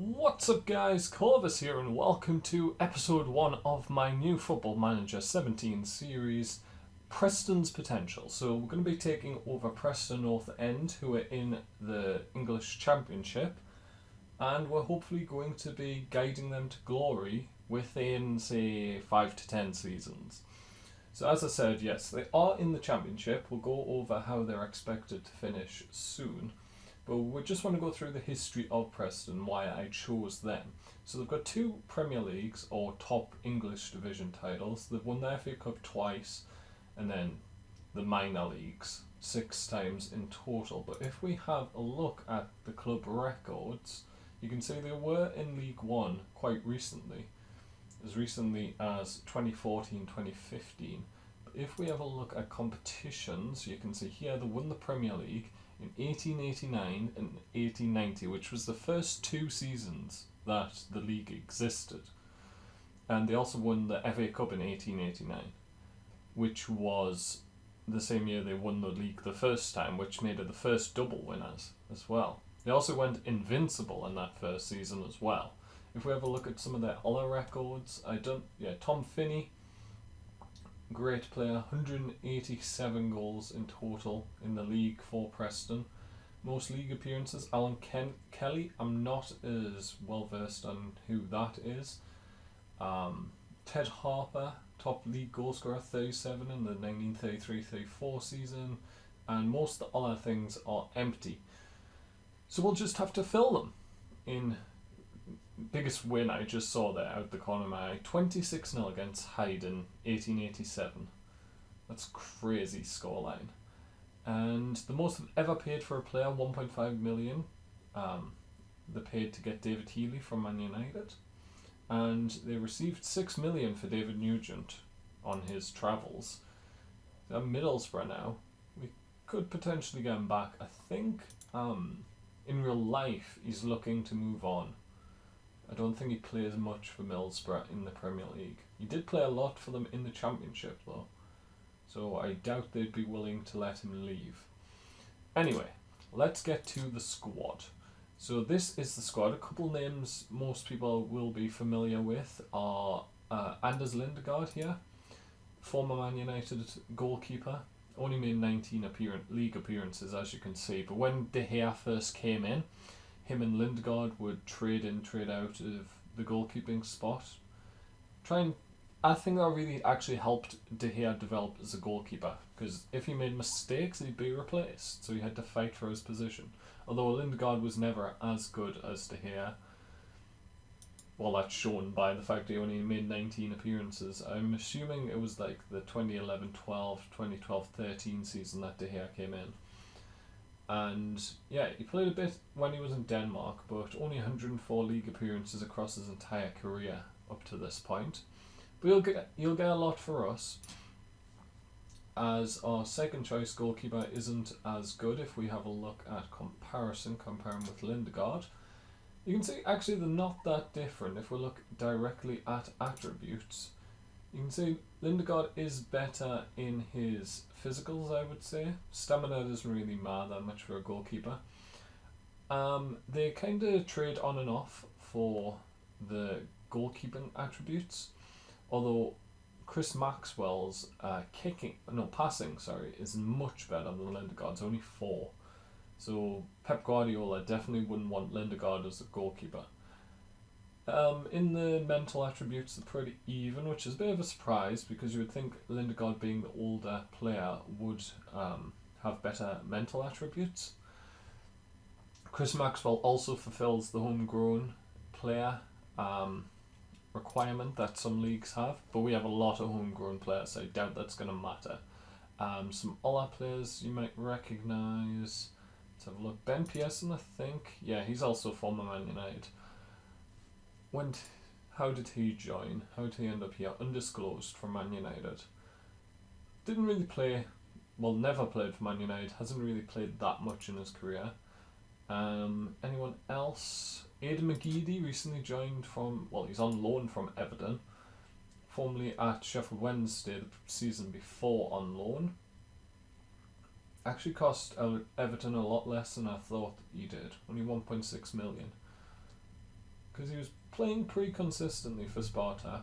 What's up guys, Corvus here and welcome to episode 1 of my new Football Manager 17 series, Preston's Potential. So we're going to be taking over Preston North End, who are in the English Championship, and we're hopefully going to be guiding them to glory within, say, 5 to 10 seasons. So as I said, yes, they are in the Championship. We'll go over how they're expected to finish soon. But we just want to go through the history of Preston, why I chose them. So they've got 2 Premier Leagues, or top English division titles. They've won the FA Cup twice, and then the minor leagues 6 times in total. But if we have a look at the club records, you can see they were in League One quite recently, as recently as 2014-2015. But if we have a look at competitions, you can see here they won the Premier League in 1889 and 1890, which was the first 2 seasons that the league existed. And they also won the FA Cup in 1889, which was the same year they won the league the first time, which made it the first double winners as well. They also went invincible in that first season as well. If we have a look at some of their other records, Tom Finney, great player, 187 goals in total in the league for Preston. Most league appearances, Alan Kelly, I'm not as well versed on who that is. Ted Harper, top league goal scorer, 37 in the 1933-34 season, and most of the other things are empty. So we'll just have to fill them in. Biggest win I just saw there out the corner of my eye, 26-0 against Hyde in 1887. That's crazy scoreline. And the most ever paid for a player, 1.5 million. They paid to get David Healy from Man United. And they received 6 million for David Nugent on his travels. They're Middlesbrough now. We could potentially get him back. I think in real life he's looking to move on. I don't think he plays much for Middlesbrough in the Premier League. He did play a lot for them in the Championship though, so I doubt they'd be willing to let him leave. Anyway, let's get to the squad. So this is the squad. A couple names most people will be familiar with are Anders Lindegaard here, former Man United goalkeeper. Only made 19 league appearances, as you can see, but when De Gea first came in, him and Lindegaard would trade in, trade out of the goalkeeping spot. I think that really actually helped De Gea develop as a goalkeeper, because if he made mistakes, he'd be replaced, so he had to fight for his position. Although Lindegaard was never as good as De Gea. Well, that's shown by the fact he only made 19 appearances. I'm assuming it was like the 2011-12, 2012-13 season that De Gea came in. And yeah, he played a bit when he was in Denmark, but only 104 league appearances across his entire career up to this point. But you'll get a lot for us, as our second choice goalkeeper isn't as good. If we have a look at comparing with Lindegaard, you can see actually they're not that different. If we look directly at attributes, you can see Lindegaard is better in his physicals, I would say. Stamina doesn't really matter that much for a goalkeeper. They kind of trade on and off for the goalkeeping attributes, although Chris Maxwell's passing is much better than Lindegaard's, only 4. So Pep Guardiola definitely wouldn't want Lindegaard as a goalkeeper. In the mental attributes, they're pretty even, which is a bit of a surprise because you would think Lindegaard, being the older player, would have better mental attributes. Chris Maxwell also fulfills the homegrown player requirement that some leagues have, but we have a lot of homegrown players, so I doubt that's going to matter. Some other players you might recognise. Let's have a look. Ben Pearson, I think. Yeah, he's also former Man United. How did he join? How did he end up here? Undisclosed from Man United. Didn't really play, never played for Man United. Hasn't really played that much in his career. Anyone else? Aidan McGeady recently joined he's on loan from Everton. Formerly at Sheffield Wednesday the season before on loan. Actually cost Everton a lot less than I thought he did. Only 1.6 million. because he was playing pretty consistently for Spartak.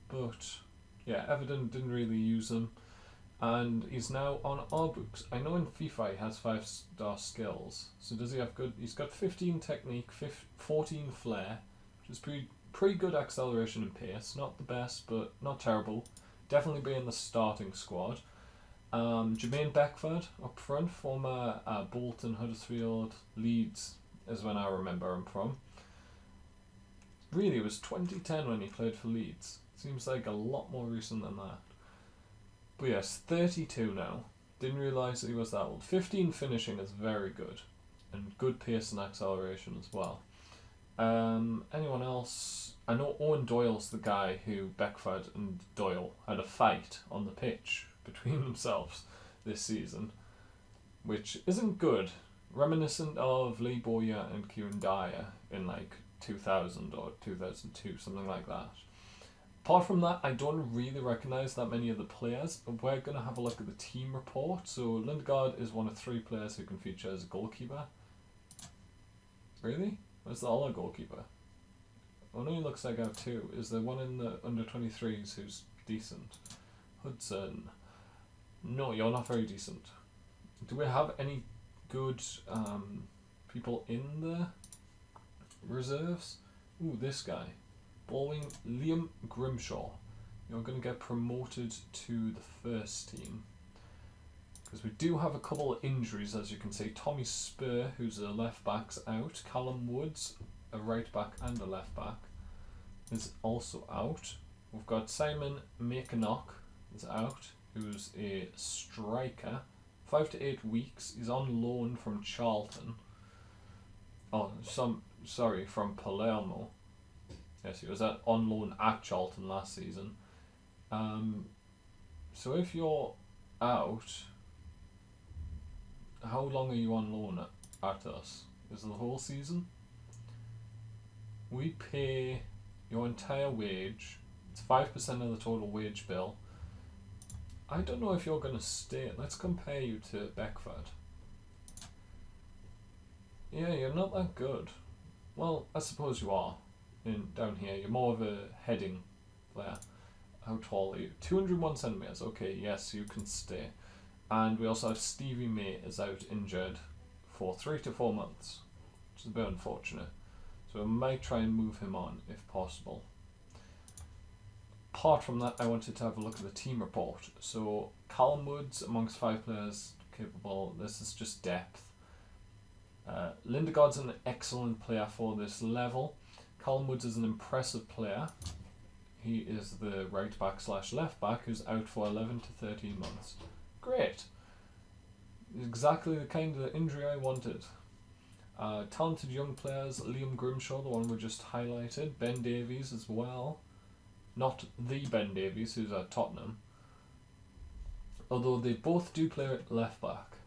But yeah, Everton didn't really use him, and he's now on our books. I know in FIFA he has 5-star skills. So does he have good? He's got 15 technique, 14 flair, which is pretty good acceleration and pace. Not the best, but not terrible. Definitely be in the starting squad. Jermaine Beckford up front, former Bolton, Huddersfield, Leeds is when I remember him from. Really, it was 2010 when he played for Leeds. Seems like a lot more recent than that. But yes, 32 now. Didn't realise that he was that old. 15 finishing is very good. And good pace and acceleration as well. Anyone else? I know Owen Doyle's the guy who Beckford and Doyle had a fight on the pitch between themselves this season, which isn't good. Reminiscent of Lee Bowyer and Kieran Dyer in like 2000 or 2002, something like that. Apart from that, I don't really recognise that many of the players. We're going to have a look at the team report. So Lindegaard is one of 3 players who can feature as a goalkeeper. Really? Where's the other goalkeeper? Oh no, he looks like out too. Is there one in the under 23s who's decent? Hudson. No, you're not very decent. Do we have any good people in the reserves? Ooh, this guy. Bowling Liam Grimshaw. You're going to get promoted to the first team. Because we do have a couple of injuries, as you can see. Tommy Spur, who's a left back's out. Callum Woods, a right back and a left back, is also out. We've got Simon Makenock is out, who's a striker. 5 to 8 weeks. He's on loan from Charlton. From Palermo. Yes, he was on loan at Charlton last season. So if you're out, how long are you on loan at us? Is it the whole season? We pay your entire wage. It's 5% of the total wage bill. I don't know if you're going to stay. Let's compare you to Beckford. Yeah, you're not that good. Well, I suppose you are. Down here, you're more of a heading player. How tall are you? 201 centimeters. Okay, yes, you can stay. And we also have Stevie May is out injured for 3 to 4 months, which is a bit unfortunate. So I might try and move him on if possible. Apart from that, I wanted to have a look at the team report. So Callum Woods amongst 5 players capable. This is just depth. Lindegaard's an excellent player for this level. Callum Woods is an impressive player. He is the right back / left back who's out for 11 to 13 months. Great. Exactly the kind of injury I wanted. Talented young players, Liam Grimshaw, the one we just highlighted, Ben Davies as well. Not the Ben Davies, who's at Tottenham. Although they both do play at left back.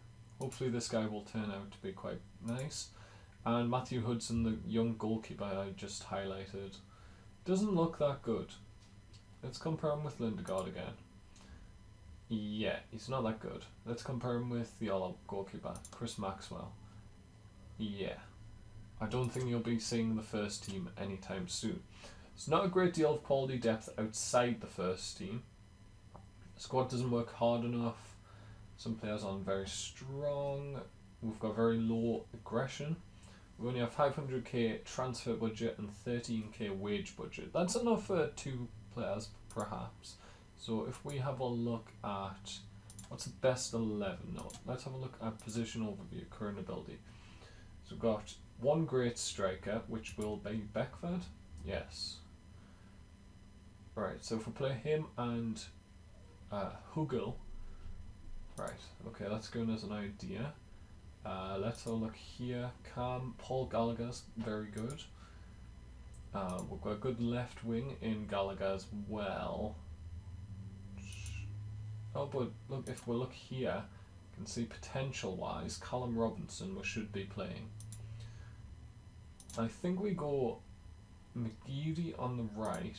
Hopefully this guy will turn out to be quite nice. And Matthew Hudson, the young goalkeeper I just highlighted, doesn't look that good. Let's compare him with Lindegaard again. Yeah, he's not that good. Let's compare him with the other goalkeeper, Chris Maxwell. Yeah. I don't think you'll be seeing the first team anytime soon. There's not a great deal of quality depth outside the first team. The squad doesn't work hard enough. Some players aren't very strong. We've got very low aggression. We only have 500k transfer budget and 13k wage budget. That's enough for 2 players, perhaps. So if we have a look at what's the best 11? No, let's have a look at position overview, current ability. So we've got 1 great striker, which will be Beckford. Yes. Right. So if we play him and Hugel. Right. Okay, that's going as an idea. Let's have a look here. Paul Gallagher's very good. We've got a good left wing in Gallagher as well. Oh, but look, if we look here, you can see potential-wise, Callum Robinson we should be playing. I think we go McGeady on the right,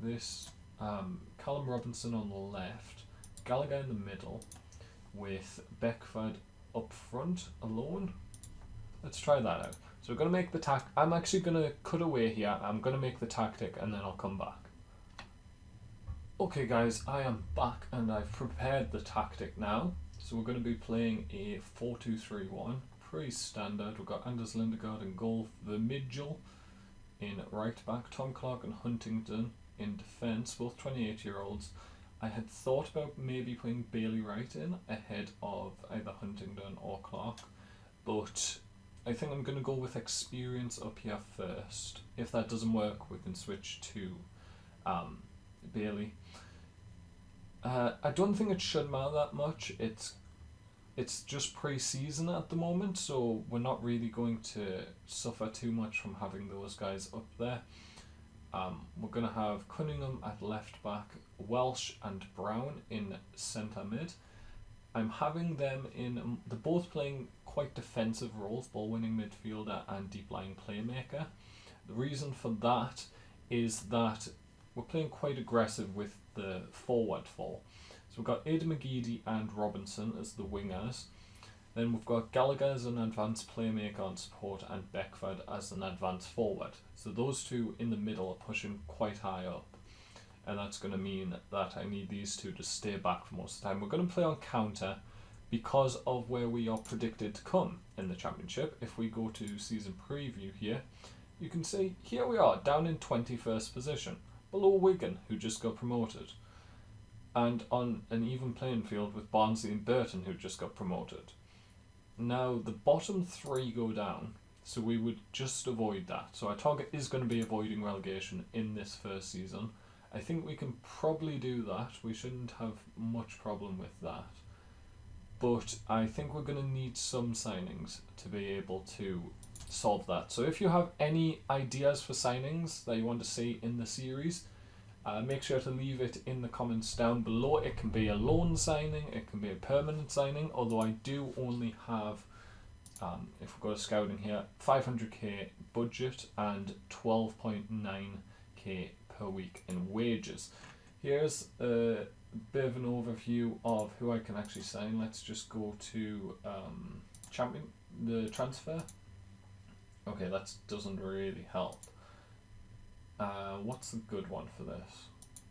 this Callum Robinson on the left, Gallagher in the middle, with Beckford up front alone. Let's try that out. So we're going to make the I'm actually going to cut away here. I'm going to make the tactic and then I'll come back. Okay guys, I am back and I've prepared the tactic now. So we're going to be playing a 4-2-3-1. Pretty standard. We've got Anders Lindegaard in goal, Vermigel in right back, Tom Clark and Huntington in defence, both 28-year-olds. I had thought about maybe putting Bailey Wright in ahead of either Huntington or Clark, but I think I'm going to go with experience up here first. If that doesn't work, we can switch to Bailey. I don't think it should matter that much. It's just pre-season at the moment, so we're not really going to suffer too much from having those guys up there. We're going to have Cunningham at left back, Welsh and Brown in centre mid. I'm having them in, they're both playing quite defensive roles, ball-winning midfielder and deep-lying playmaker. The reason for that is that we're playing quite aggressive with the forward four. So we've got Ada McGeady and Robinson as the wingers. Then we've got Gallagher as an advanced playmaker on support and Beckford as an advanced forward. So those two in the middle are pushing quite high up. And that's going to mean that I need these two to stay back for most of the time. We're going to play on counter because of where we are predicted to come in the Championship. If we go to season preview here, you can see here we are down in 21st position, below Wigan, who just got promoted, and on an even playing field with Barnsley and Burton, who just got promoted. Now the bottom three go down, so we would just avoid that. So our target is going to be avoiding relegation in this first season. I think we can probably do that. We shouldn't have much problem with that. But I think we're going to need some signings to be able to solve that. So if you have any ideas for signings that you want to see in the series, make sure to leave it in the comments down below. It can be a loan signing, it can be a permanent signing, although I do only have, if we go to scouting here, 500k budget and 12.9k per week in wages. Here's a bit of an overview of who I can actually sign. Let's just go to the transfer. Okay, that doesn't really help. What's the good one for this?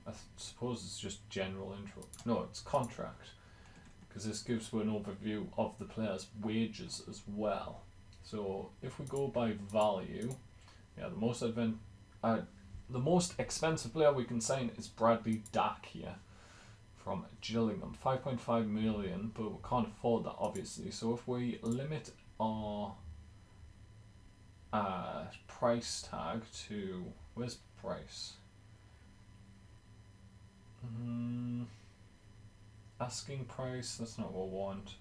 I suppose it's just general intro. No, it's contract, because this gives you an overview of the player's wages as well. So if we go by value, yeah, the most expensive player we can sign is Bradley Dack here from Gillingham, 5.5 million, but we can't afford that obviously. So if we limit our price tag to, where's price? Asking price, that's not what we want.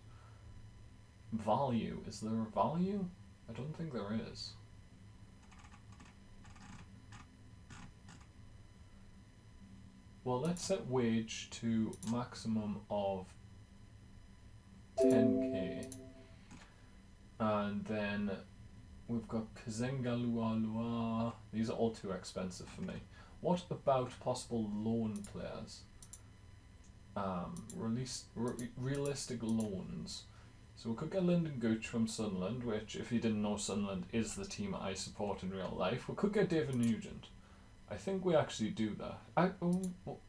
Value, is there a value? I don't think there is. Well, let's set wage to maximum of 10k. And then we've got Kazenga. These are all too expensive for me. What about possible loan players? Realistic loans. So we could get Lyndon Gooch from Sunderland, which, if you didn't know, Sunderland is the team I support in real life. We could get David Nugent. I think we actually do that.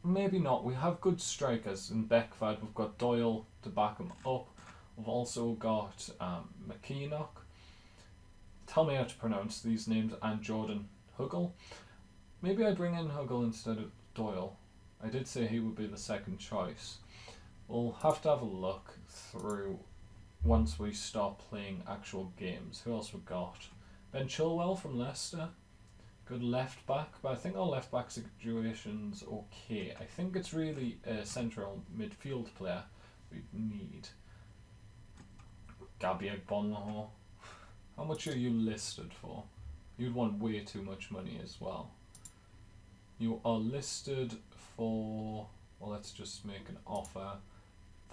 Maybe not. We have good strikers in Beckford. We've got Doyle to back him up. We've also got McKeenock. Tell me how to pronounce these names. And Jordan Huggle. Maybe I bring in Huggle instead of Doyle. I did say he would be the second choice. We'll have to have a look through once we start playing actual games. Who else we got? Ben Chilwell from Leicester. Good left back, but I think our left back situation's okay. I think it's really a central midfield player we need. Gabby Bonlaw. How much are you listed for? You'd want way too much money as well. You are listed for, well, let's just make an offer.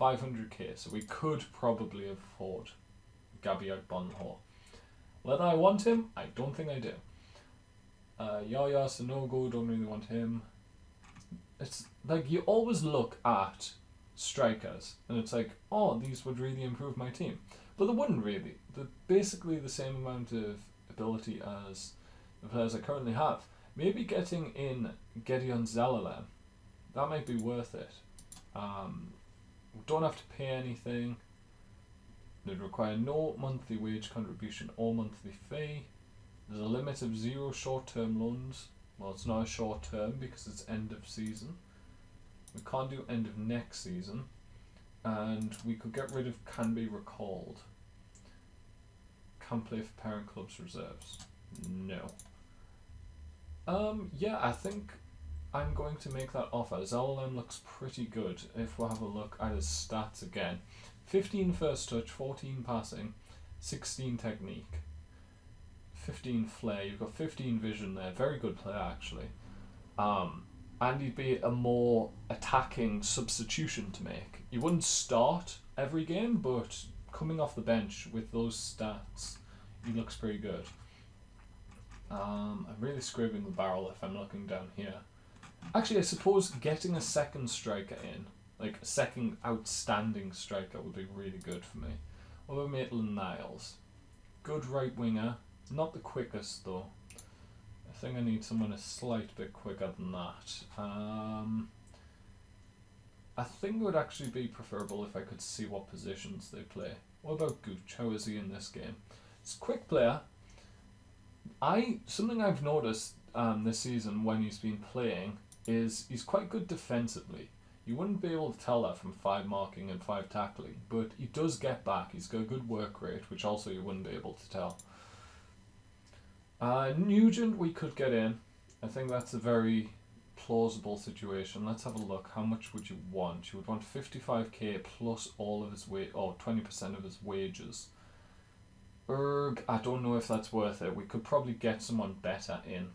500k, so we could probably afford Gabby Bonlaw. Whether I want him, I don't think I do. Yaya Sanogo, don't really want him. It's like you always look at strikers and it's like, oh, these would really improve my team. But they wouldn't really. They're basically the same amount of ability as the players I currently have. Maybe getting in Gideon Zelalem, that might be worth it. We don't have to pay anything. They'd require no monthly wage contribution or monthly fee. There's a limit of 0 short-term loans. Well, it's not a short-term because it's end of season. We can't do end of next season. And we could get rid of can be recalled. Can play for parent club's reserves. No. Yeah, I think I'm going to make that offer. Zelalem looks pretty good if we have a look at his stats again. 15 first touch, 14 passing, 16 technique, 15 flair. You've got 15 vision there. Very good player, actually. And he'd be a more attacking substitution to make. He wouldn't start every game, but coming off the bench with those stats, he looks pretty good. I'm really scraping the barrel if I'm looking down here. Actually, I suppose getting a second striker in, like a second outstanding striker, would be really good for me. What about Maitland-Niles? Good right winger. Not the quickest though. I think I need someone a slight bit quicker than that. I think it would actually be preferable if I could see what positions they play. What about Gooch? How is he in this game? He's a quick player. Something I've noticed this season when he's been playing is he's quite good defensively. You wouldn't be able to tell that from 5 marking and 5 tackling, but he does get back. He's got a good work rate, which also you wouldn't be able to tell. Nugent we could get in. I think that's a very plausible situation. Let's have a look. How much would you want? You would want 55k plus all of his 20% of his wages. I don't know if that's worth it. We could probably get someone better in.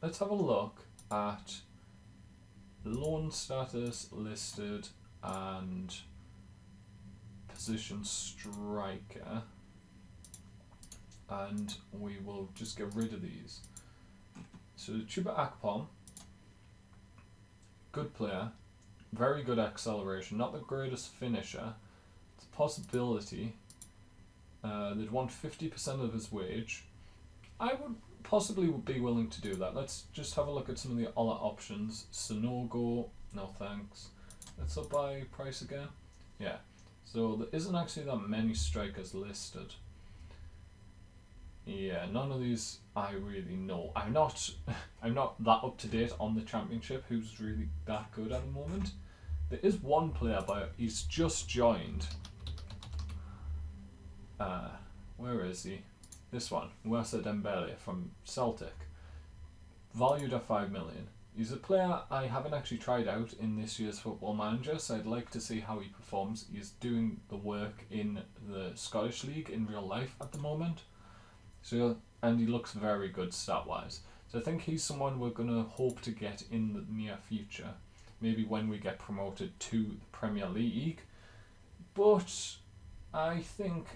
Let's have a look at loan status listed and position striker, and we will just get rid of these. So Chuba Akpom, good player, very good acceleration, not the greatest finisher. It's a possibility. They'd want 50% of his wage. I would possibly be willing to do that. Let's just have a look at some of the other options. Sonogo, no thanks. Let's up by price again. Yeah, so there isn't actually that many strikers listed. Yeah, none of these I really know. I'm not that up to date on the championship who's really that good at the moment. There is one player, but he's just joined. Where is he? This one, Wessa Dembele from Celtic. Valued at 5 million. He's a player I haven't actually tried out in this year's Football Manager, so I'd like to see how he performs. He's doing the work in the Scottish League in real life at the moment. So, and he looks very good stat-wise. So I think he's someone we're going to hope to get in the near future. Maybe when we get promoted to the Premier League. But I think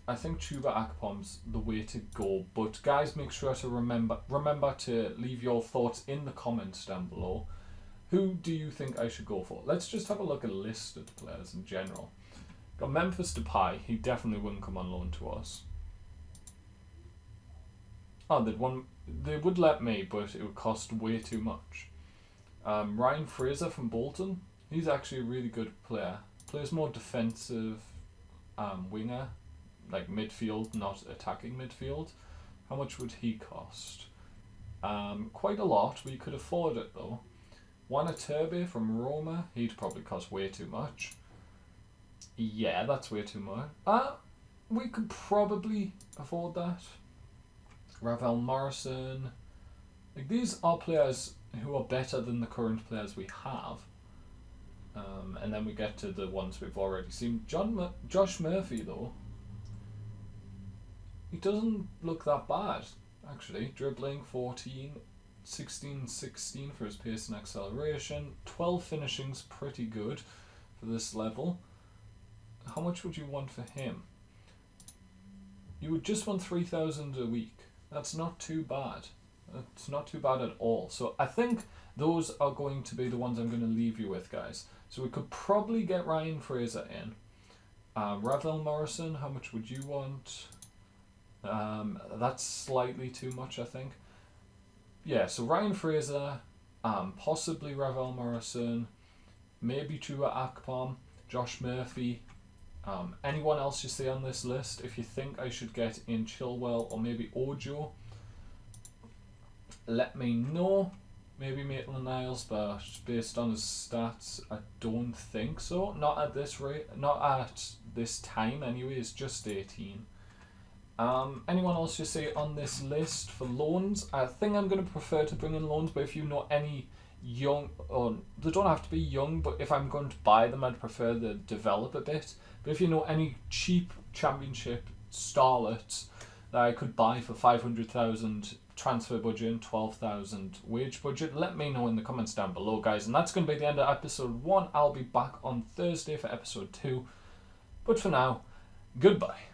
Chuba Akpom's the way to go. But guys, make sure to remember to leave your thoughts in the comments down below. Who do you think I should go for? Let's just have a look at listed players in general. Got Memphis Depay. He definitely wouldn't come on loan to us. Oh, they would let me, but it would cost way too much. Ryan Fraser from Bolton. He's actually a really good player. Plays more defensive winger, like midfield, not attacking midfield. How much would he cost? Quite a lot. We could afford it though. Juan Turbe from Roma. He'd probably cost way too much. Yeah, that's way too much. We could probably afford that. Ravel Morrison. Like, these are players who are better than the current players we have. And then we get to the ones we've already seen. Josh Murphy though, he doesn't look that bad actually. Dribbling 14, 16 for his pace and acceleration. 12 finishings, pretty good for this level. How much would you want for him? You would just want 3,000 a week. That's not too bad. It's not too bad at all. So I think those are going to be the ones I'm going to leave you with, guys. So we could probably get Ryan Fraser in. Ravel Morrison, how much would you want? That's slightly too much, I think. Yeah, so Ryan Fraser, possibly Ravel Morrison, maybe Tua Akpom, Josh Murphy. Anyone else you see on this list, if you think I should get in Chilwell or maybe Ojo, let me know. Maybe Maitland-Niles, but based on his stats, I don't think so. Not at this rate, not at this time anyway, it's just 18. Anyone else you see on this list for loans? I think I'm going to prefer to bring in loans, but if you know any young, or they don't have to be young, but if I'm going to buy them, I'd prefer to develop a bit. But if you know any cheap Championship starlets that I could buy for 500,000 transfer budget and 12,000 wage budget, let me know in the comments down below, guys. And that's going to be the end of episode 1. I'll be back on Thursday for episode 2. But for now, goodbye.